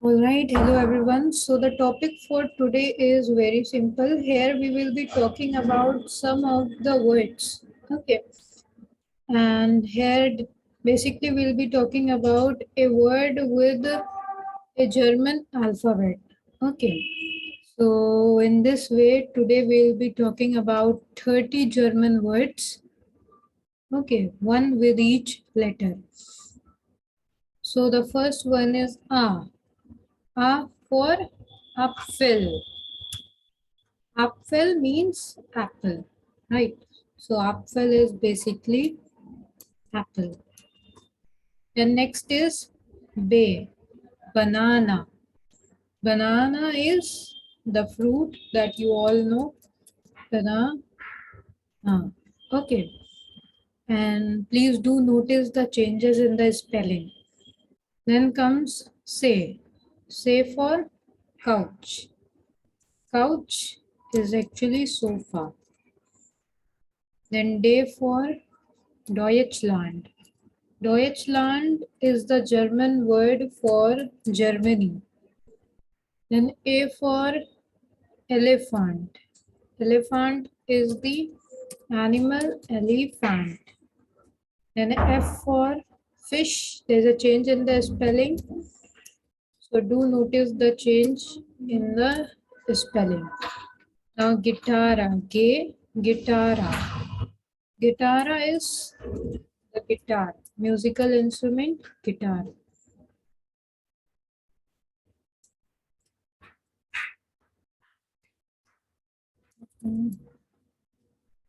All right, hello everyone. So the topic for today is very simple. Here we will be talking about some of the words. Okay. And here basically we'll be talking about a word with a German alphabet. Okay. So in this way today we'll be talking about 30 German words. Okay, one with each letter. So the first one is A. A for Apfel. Apfel means apple, right? So apfel is basically apple. Then next is B, banana. Banana is the fruit that you all know. Banana. Okay. And please do notice the changes in the spelling. Then comes say. Say for couch. Couch is actually sofa. Then day for Deutschland. Deutschland is the German word for Germany. Then A for elephant. Elephant is the animal elephant. Then F for fish. There's a change in the spelling. So do notice the change in the spelling. Now guitarra. Guitarra. Guitarra is the guitar. Musical instrument, guitar.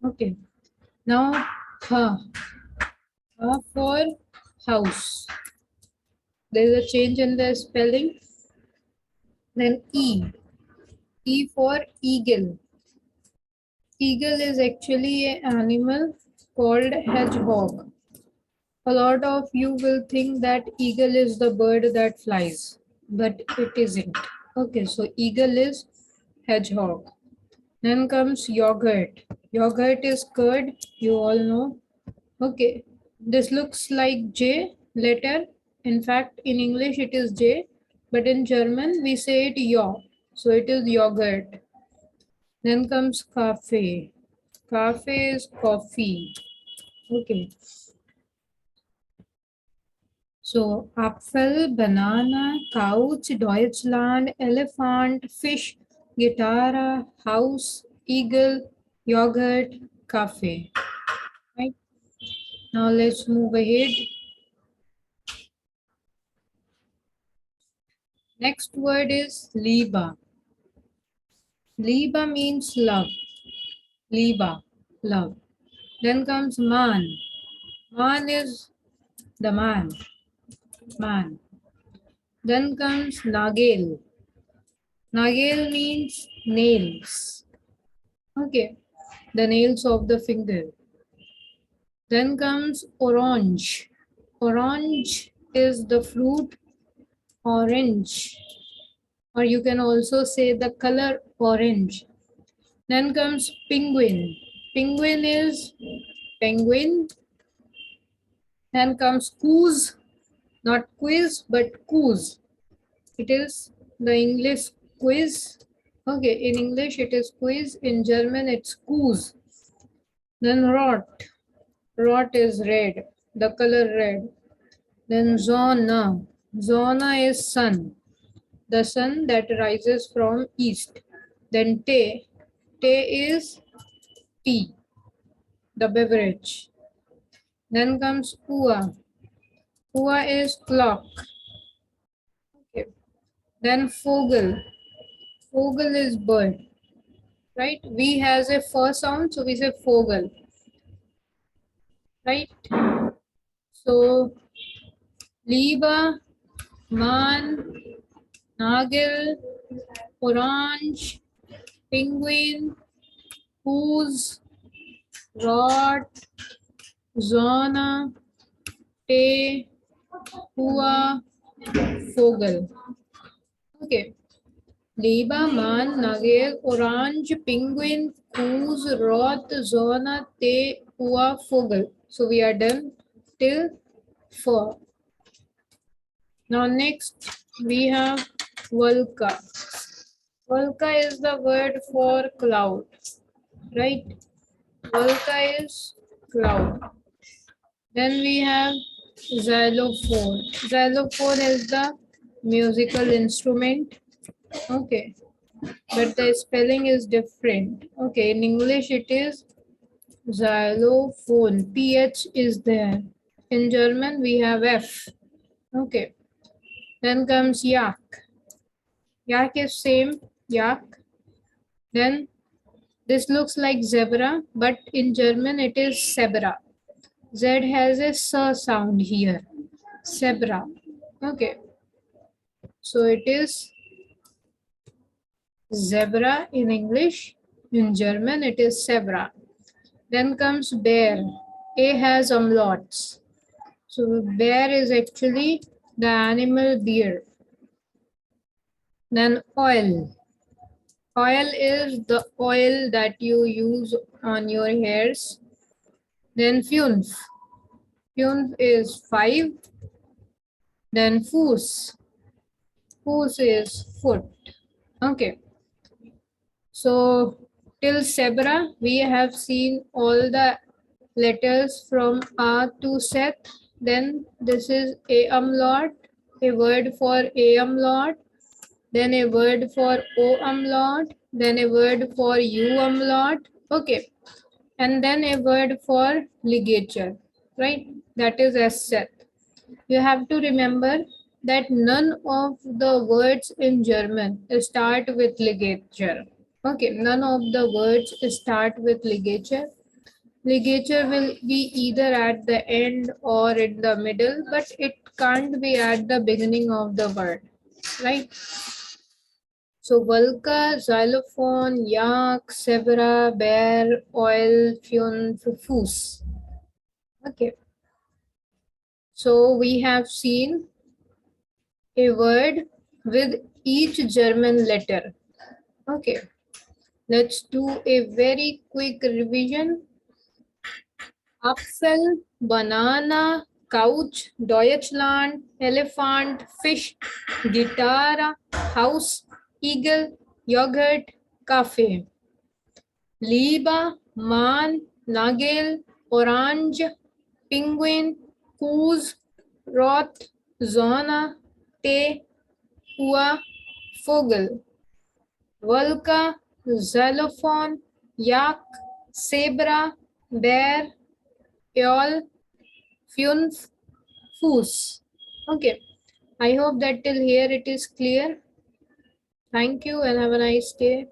Okay. Now, ha. Ha for house. There is a change in the spelling. Then E. E for eagle. Eagle is actually an animal called hedgehog. A lot of you will think that eagle is the bird that flies, but it isn't. Okay, so eagle is hedgehog. Then comes yogurt. Yogurt is curd, you all know. Okay, this looks like J letter. In fact, in English it is J, but in German we say it yo. So it is yogurt. Then comes cafe. Cafe is coffee. Okay. So Apfel, banana, couch, Deutschland, elephant, fish, guitar, house, eagle, yogurt, cafe. Right. Now let's move ahead. Next word is Liba. Liba means love. Liba, love. Then comes man. Man is the man. Man. Then comes Nagel. Nagel means nails. Okay. The nails of the finger. Then comes orange. Orange is the fruit orange. Or you can also say the color orange. Then comes penguin. Penguin is penguin. Then comes coos, not quiz, but coos. It is the English quiz. Okay, in English it is quiz. In German it's coos. Then rot. Rot is red, the color red. Then zona. Zona is sun, the sun that rises from east. Then te. Te is tea, the beverage. Then comes ua. Ua is clock. Okay. Then fogel. Fogel is bird. Right? V has a f sound, so we say fogel. Right? So Liba, Man, Nagel, Orange, Penguin, Who's, Rot, Zona, Te, Hua, Fogel. Okay. Liba, Man, Nagel, Orange, Penguin, Who's, Rot, Zona, Te, Hua, Fogel. So we are done till 4. Now next we have Volca. Volca is the word for cloud, right? Volca is cloud. Then we have xylophone. Xylophone is the musical instrument. Okay, but the spelling is different. Okay, in English it is xylophone. PH is there. In German we have F. Okay, then comes yak. Yak is same, yak. Then this looks like zebra, but in German it is zebra. Z has a S sound here. Zebra. Okay, so it is zebra in English. In German it is zebra. Then comes bear. A has umlauts. So bear is actually the animal bear. Then oil. Oil is the oil that you use on your hairs. Then fumes. Fumes is 5. Then foos. Foos is foot. Okay. So till zebra, we have seen all the letters from A to Z. Then this is a umlaut, a word for a umlaut, then a word for o umlaut, then a word for u umlaut. Okay, and then a word for ligature, right? That is sz. You have to remember that none of the words in German start with ligature. Okay, none of the words start with ligature. Ligature will be either at the end or in the middle, but it can't be at the beginning of the word, right? So Volca, xylophone, yak, zebra, bear, oil, fune, fufus. Okay. So we have seen a word with each German letter. Okay. Let's do a very quick revision. Apfel, banana, couch, Deutschland, elephant, fish, guitar, house, eagle, yogurt, cafe. Liba, man, nagel, orange, penguin, coos, roth, zona, te, hua, vogel. Volca, xylophone, yak, zebra, bear, eol, funf, foos. Okay, I hope that till here it is clear. Thank you and have a nice day.